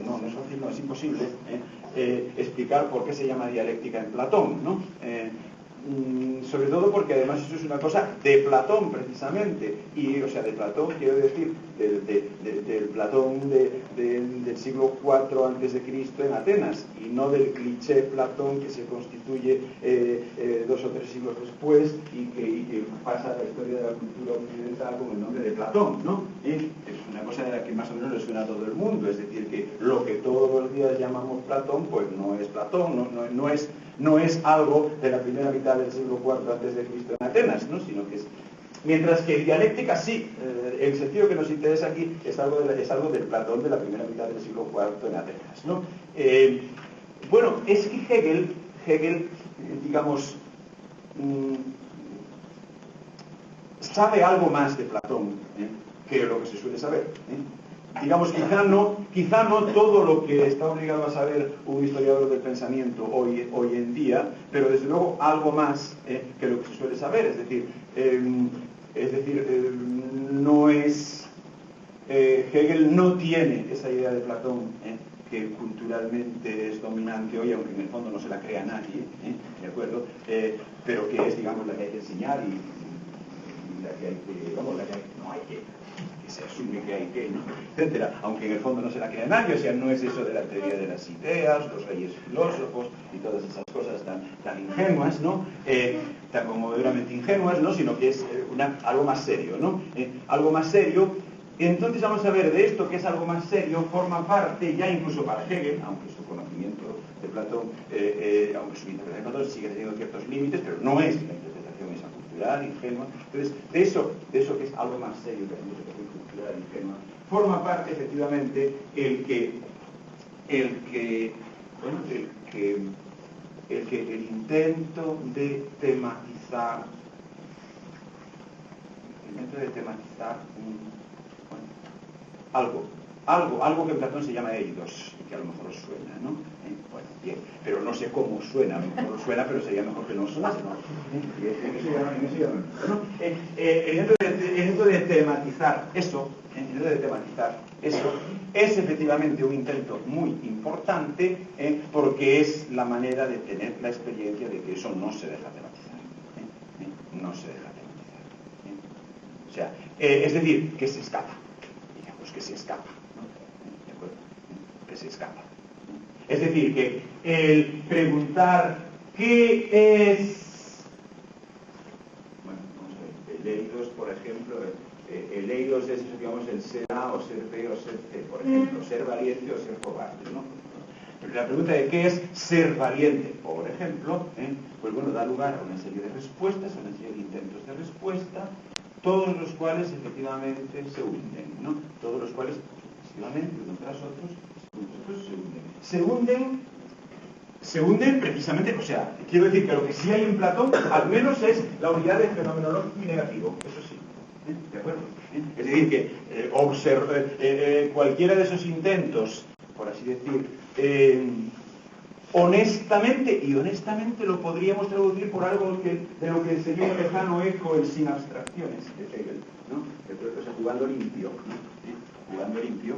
no es imposible explicar por qué se llama dialéctica en Platón, ¿no? Sobre todo porque además eso es una cosa de Platón precisamente, y o sea, de Platón quiero decir del Platón del siglo IV a.C. en Atenas, y no del cliché Platón que se constituye 2 o 3 siglos después y que pasa a la historia de la cultura occidental con el nombre de Platón, ¿no? Es una cosa de la que más o menos le suena a todo el mundo, es decir, que lo que todos los días llamamos Platón, pues no es Platón, no es algo de la primera mitad del siglo IV a.C. en Atenas, ¿no? Sino que es... Mientras que dialéctica sí, el sentido que nos interesa aquí es algo del Platón de la primera mitad del siglo IV en Atenas, ¿no? Bueno, es que Hegel digamos, sabe algo más de Platón que lo que se suele saber. Digamos, quizá no todo lo que está obligado a saber un historiador del pensamiento hoy en día, pero desde luego algo más que lo que se suele saber. Es decir, no es... Hegel no tiene esa idea de Platón que culturalmente es dominante hoy, aunque en el fondo no se la crea nadie, ¿de acuerdo? Pero que es, digamos, la que hay que enseñar y la que hay que, vamos, la que no hay que se asume que hay que, ¿no? Etcétera, aunque en el fondo no se la crea nadie, o sea, no es eso de la teoría de las ideas, los reyes filósofos y todas esas cosas tan ingenuas, ¿no? Tan conmovedoramente ingenuas, ¿no? Sino que es algo más serio, ¿no? Algo más serio. Entonces vamos a ver, de esto que es algo más serio, forma parte, ya incluso para Hegel, aunque su conocimiento de Platón, aunque su interpretación de Platón sigue teniendo ciertos límites, pero no es la interpretación esa cultural, ingenua. Entonces, de eso que es algo más serio que la interpretación cultural, ingenua, forma parte efectivamente el intento de tematizar algo que en Platón se llama eidos, y que a lo mejor os suena, ¿no? Bueno, bien, pero no sé cómo suena, a lo mejor os suena, pero sería mejor que no sonase, ¿no? El intento de tematizar eso, es efectivamente un intento muy importante, porque es la manera de tener la experiencia de que eso no se deja tematizar. No se deja tematizar. O sea, es decir, que se escapa. Digamos que se escapa. ¿No? ¿De acuerdo? Que se escapa. Es decir, que el preguntar qué es... Bueno, vamos a ver. El eidos, por ejemplo, el eidos es, digamos, el ser A o ser B o ser C, por ejemplo, ser valiente o ser cobarde, ¿no? La pregunta de qué es ser valiente, por ejemplo, pues bueno, da lugar a una serie de respuestas, a una serie de intentos de respuesta, todos los cuales efectivamente se hunden, ¿no? Todos los cuales, efectivamente, unos tras otros, se hunden precisamente, o sea, quiero decir que lo que sí hay en Platón, al menos es la unidad de fenomenológico y negativo, eso sí. ¿De acuerdo? Es decir, que cualquiera de esos intentos, por así decir, honestamente lo podríamos traducir por algo de lo que sería un lejano eco el sin abstracciones de Hegel, ¿no? O sea, jugando limpio, ¿no? Jugando limpio.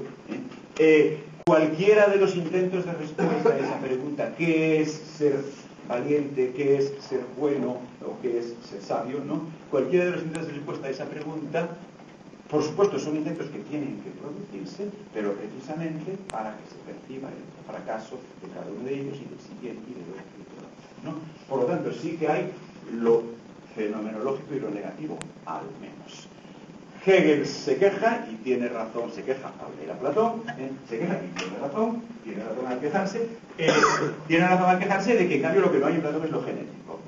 Cualquiera de los intentos de respuesta a esa pregunta, ¿qué es ser valiente, qué es ser bueno o qué es ser sabio, ¿no? Cualquiera de los intentos de respuesta a esa pregunta, por supuesto, son intentos que tienen que producirse, pero precisamente para que se perciba el fracaso de cada uno de ellos y del siguiente y del otro y del otro, ¿no? Por lo tanto, sí que hay lo fenomenológico y lo negativo, al menos. Hegel se queja y tiene razón, se queja al leer a Platón, se queja y tiene razón al quejarse, de que en cambio lo que no hay en Platón es lo genético.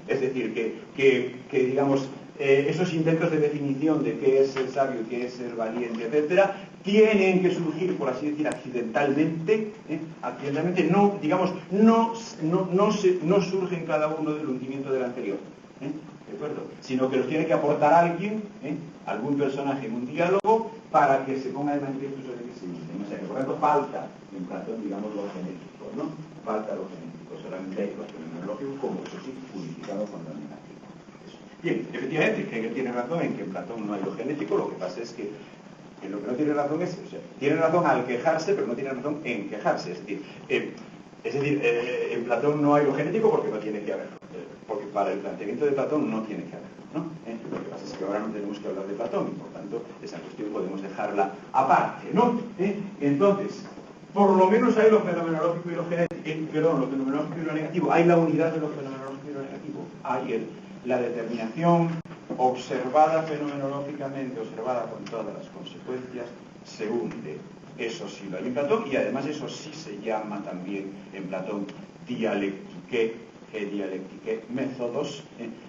Es decir, que digamos, esos intentos de definición de qué es ser sabio, qué es ser valiente, etcétera, tienen que surgir, por así decir, accidentalmente, no, digamos, no surge en cada uno del hundimiento del anterior. ¿De acuerdo? Sino que los tiene que aportar alguien, algún personaje en un diálogo, para que se ponga de manifiesto sobre que se unen. O sea, que por tanto falta en Platón, digamos, lo genético, ¿no? Falta lo genético, solamente hay lo fenomenológico, como eso sí, purificado con lo negativo. Eso. Bien, efectivamente, Hegel tiene razón en que en Platón no hay lo genético, lo que pasa es que lo que no tiene razón es, o sea, tiene razón al quejarse, pero no tiene razón en quejarse. Es decir, en Platón no hay lo genético porque no tiene que haberlo. Porque para el planteamiento de Platón no tiene que haberlo, ¿no? Lo que pasa es que ahora no tenemos que hablar de Platón y por tanto esa cuestión podemos dejarla aparte, ¿no? Entonces, por lo menos hay lo fenomenológico y lo genético, lo fenomenológico y lo negativo. Hay la unidad de lo fenomenológico y lo negativo. Hay la determinación observada fenomenológicamente, observada con todas las consecuencias, se hunde. Eso sí lo hay en Platón y además eso sí se llama también en Platón dialéctique métodos,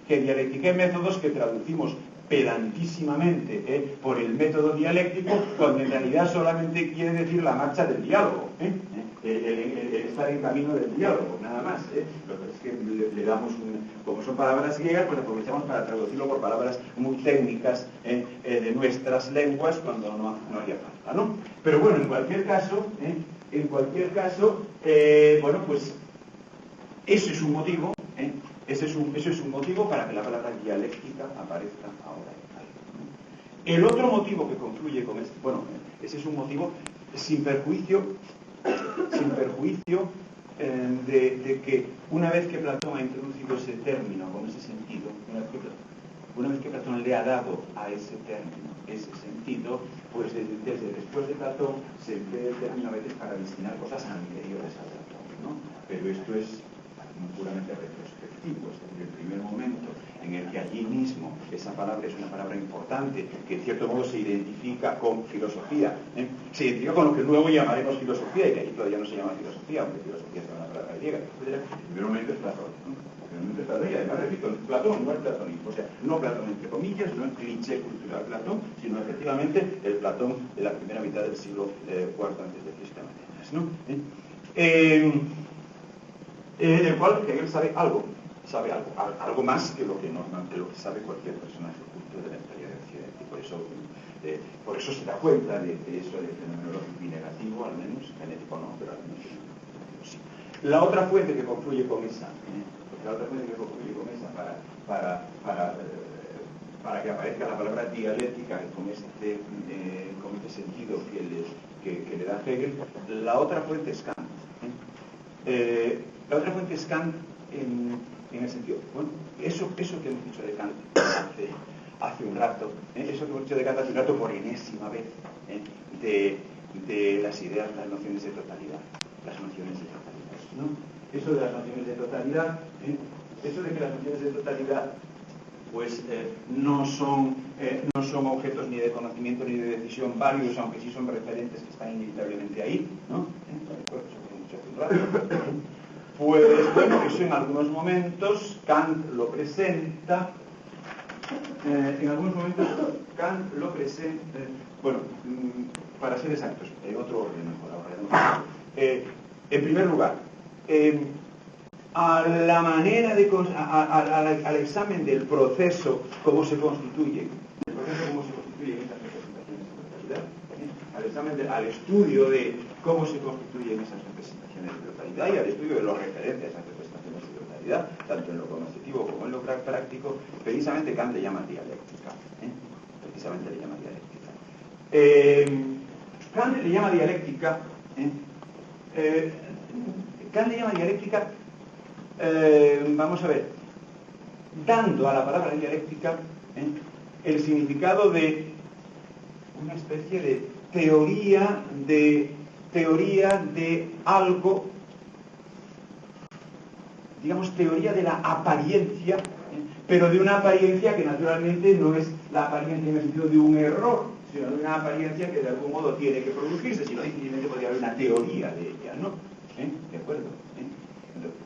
que traducimos pedantísimamente por el método dialéctico, cuando en realidad solamente quiere decir la marcha del diálogo, el estar en camino del diálogo, nada más. Lo que es que le damos, como son palabras griegas, pues aprovechamos para traducirlo por palabras muy técnicas de nuestras lenguas cuando no haría falta, ¿no? Pero bueno, en cualquier caso, bueno, pues eso es un motivo, eso es un motivo para que la palabra dialéctica aparezca ahora en algo. El otro motivo que confluye con este, bueno, ese es un motivo sin perjuicio de que una vez que Platón ha introducido ese término con ese sentido, una vez que Platón le ha dado a ese término ese sentido, pues desde después de Platón se emplea el término a veces para destinar cosas anteriores a Platón, ¿no? Pero esto es puramente retrospectivo, es decir, el primer momento en el que allí mismo esa palabra es una palabra importante, que en cierto modo se identifica con filosofía, se identifica con lo que luego llamaremos filosofía, y que allí todavía no se llama filosofía, aunque filosofía es una palabra griega, etc. El primer momento es Platón, ¿no? Y además, repito, Platón no es platonismo, o sea, no Platón entre comillas, no el cliché cultural Platón, sino efectivamente el Platón de la primera mitad del siglo IV antes de Cristo, ¿no? El cual Hegel sabe algo más que lo que normalmente sabe cualquier personaje culto de la historia de Occidente, por eso se da cuenta de eso del fenomenológico y negativo, al menos, genético no, pero al menos sí. La otra fuente que confluye con esa, para que aparezca la palabra dialéctica con este sentido que le da Hegel, la otra fuente es Kant. La otra fuente es Kant en el sentido, bueno, eso que hemos dicho de Kant hace un rato, eso que hemos dicho de Kant hace un rato por enésima vez, de las ideas, las nociones de totalidad, ¿no? Eso de las nociones de totalidad, eso de que las nociones de totalidad pues no son objetos ni de conocimiento ni de decisión válidos, aunque sí son referentes que están inevitablemente ahí, ¿no? Pues bueno, eso en algunos momentos Kant lo presenta, bueno, para ser exactos, en otro orden mejor, en primer lugar, a la manera de al examen del proceso, cómo se constituyen estas representaciones de totalidad, al estudio de cómo se constituyen esas representaciones de totalidad y al estudio de los referentes a esas representaciones de totalidad, tanto en lo conceptivo como en lo práctico, precisamente Kant le llama dialéctica. Kant le llama dialéctica. Vamos a ver, dando a la palabra dialéctica el significado de una especie de teoría de algo, digamos, teoría de la apariencia, pero de una apariencia que naturalmente no es la apariencia en el sentido de un error, sino de una apariencia que de algún modo tiene que producirse, sino difícilmente podría haber una teoría de ella, ¿no? ¿De acuerdo?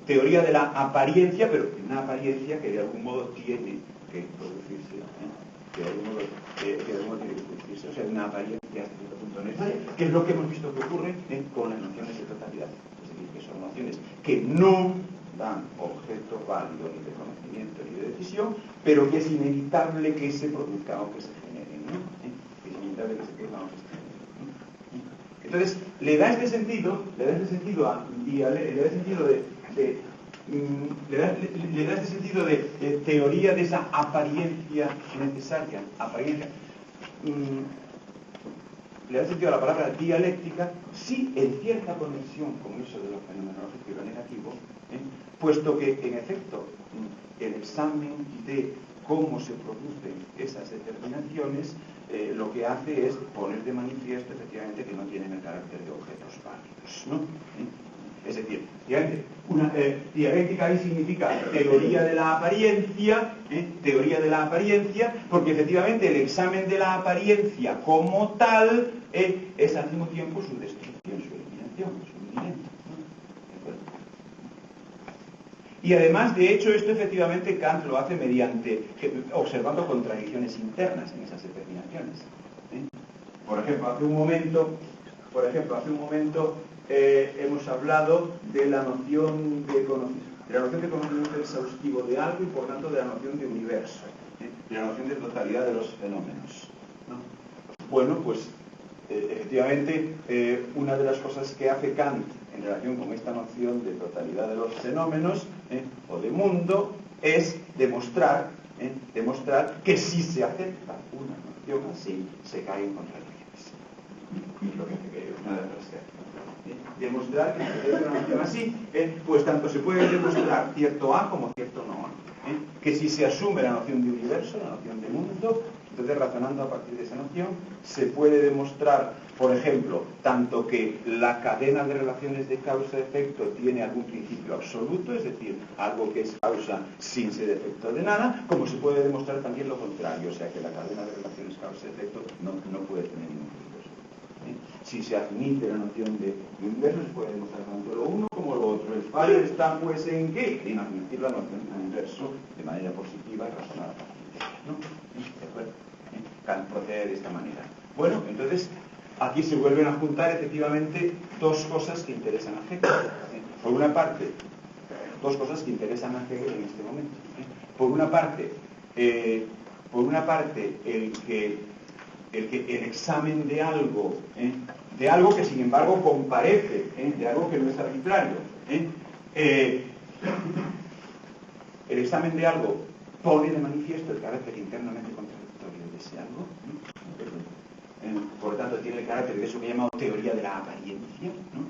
Teoría de la apariencia, pero una apariencia que de algún modo tiene que producirse, que de algún modo tiene que producirse, o sea, una apariencia hasta cierto punto necesaria, que es lo que hemos visto que ocurre con las nociones de totalidad, es decir, que son nociones que no dan objeto válido ni de conocimiento ni de decisión, pero que es inevitable que se produzcan o que se generen, ¿no? Es inevitable que se produzcan o que se generen, ¿no? Entonces, le da este sentido de teoría de esa apariencia necesaria, le da sentido a la palabra dialéctica, sí en cierta conexión con eso de lo fenomenológico y lo negativo, puesto que en efecto el examen de cómo se producen esas determinaciones lo que hace es poner de manifiesto efectivamente que no tienen el carácter de objetos válidos, ¿no? Es decir, dialéctica ahí significa teoría de la apariencia, porque efectivamente el examen de la apariencia como tal es al mismo tiempo su destrucción, su eliminación, su inminente, ¿no? Y además, de hecho, esto efectivamente Kant lo hace observando contradicciones internas en esas determinaciones. Por ejemplo, hace un momento hemos hablado de la noción de conocimiento exhaustivo de algo y por tanto de la noción de universo, de la noción de totalidad de los fenómenos, ¿no? Bueno, pues efectivamente una de las cosas que hace Kant en relación con esta noción de totalidad de los fenómenos o de mundo es demostrar que si se acepta una noción así se cae en contradicciones. Es lo que una de las cosas que hace. Demostrar que si se acepta una noción así, pues tanto se puede demostrar cierto A como cierto no A. que si se asume la noción de universo, la noción de mundo, entonces razonando a partir de esa noción, se puede demostrar, por ejemplo, tanto que la cadena de relaciones de causa-efecto tiene algún principio absoluto, es decir, algo que es causa sin ser efecto de nada, como se puede demostrar también lo contrario, o sea que la cadena de relaciones causa-efecto no puede tener ningún principio absoluto. Si se admite la noción de universo, se puede demostrar tanto lo uno como lo otro. El fallo está pues en qué? En admitir la noción de universo de manera positiva y razonada. ¿No? ¿De acuerdo? Kant procede de esta manera. Bueno, entonces aquí se vuelven a juntar efectivamente dos cosas que interesan a Hegel. Por una parte, dos cosas que interesan a Hegel en este momento. Por una parte, el examen de algo que sin embargo comparece, de algo que no es arbitrario. El examen de algo pone de manifiesto el carácter internamente contradictorio de ese algo. Por lo tanto, tiene el carácter de eso que he llamado teoría de la apariencia, ¿no?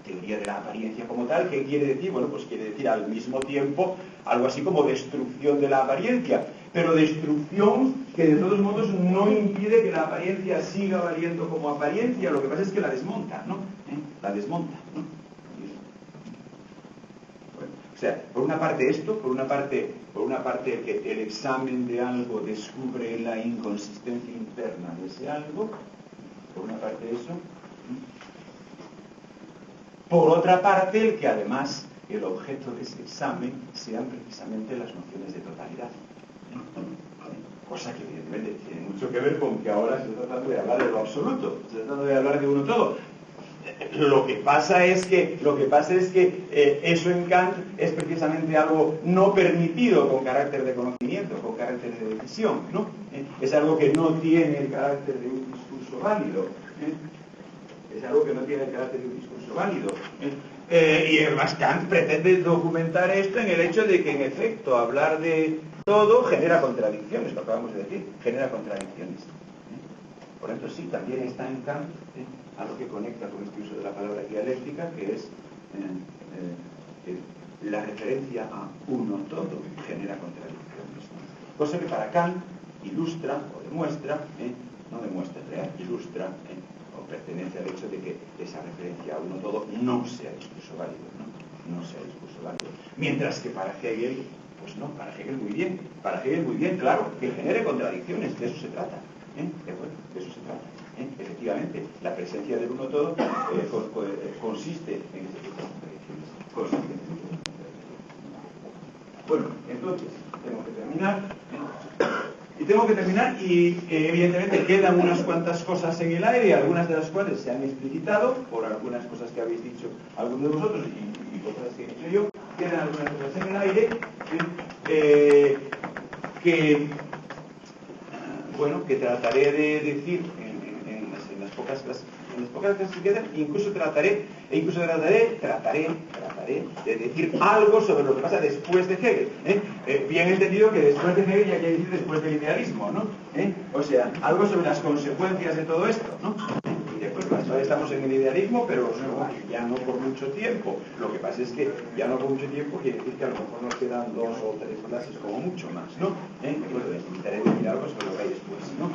Teoría de la apariencia como tal. ¿Qué quiere decir? Bueno, pues quiere decir al mismo tiempo algo así como destrucción de la apariencia, pero destrucción que de todos modos no impide que la apariencia siga valiendo como apariencia. Lo que pasa es que la desmonta, ¿no? La desmonta, ¿no? Bueno, o sea, por una parte esto, por una parte que el examen de algo descubre la inconsistencia interna de ese algo, por una parte eso. Por otra parte, el que además el objeto de ese examen sean precisamente las nociones de totalidad. Cosa que evidentemente tiene mucho que ver con que ahora se está tratando de hablar de lo absoluto, se está tratando de hablar de uno todo. Lo que pasa es que eso en Kant es precisamente algo no permitido con carácter de conocimiento, con carácter de decisión, ¿no? Es algo que no tiene el carácter de un discurso válido. Es algo que no tiene el carácter de un discurso válido. Y además Kant pretende documentar esto en el hecho de que en efecto hablar de todo genera contradicciones, lo acabamos de decir, genera contradicciones. Por ejemplo, sí, también está en Kant algo que conecta con este uso de la palabra dialéctica, que es la referencia a uno todo genera contradicciones. Cosa que para Kant ilustra o demuestra, no demuestra en realidad, ilustra o pertenece al hecho de que esa referencia a uno todo no sea discurso válido, no sea discurso válido. Mientras que para Hegel, pues no, para Hegel muy bien, claro, que genere contradicciones, de eso se trata. De acuerdo, de eso se trata. Efectivamente, la presencia del uno todo consiste en ese tipo de contradicciones. Bueno, entonces, tengo que terminar y evidentemente quedan unas cuantas cosas en el aire, algunas de las cuales se han explicitado por algunas cosas que habéis dicho algunos de vosotros y cosas que he dicho yo. Quedan algunas cosas en el aire que trataré de decir en las pocas clases que quedan. Incluso trataré de decir algo sobre lo que pasa después de Hegel. Bien entendido que después de Hegel ya quiere decir después del idealismo, ¿no? O sea, algo sobre las consecuencias de todo esto, ¿no? Y después, todavía estamos en el idealismo, pero ya no por mucho tiempo. Lo que pasa es que ya no por mucho tiempo quiere decir que a lo mejor nos quedan 2 o 3 clases como mucho más, ¿no? Intentaré decir algo sobre lo que hay después, ¿no?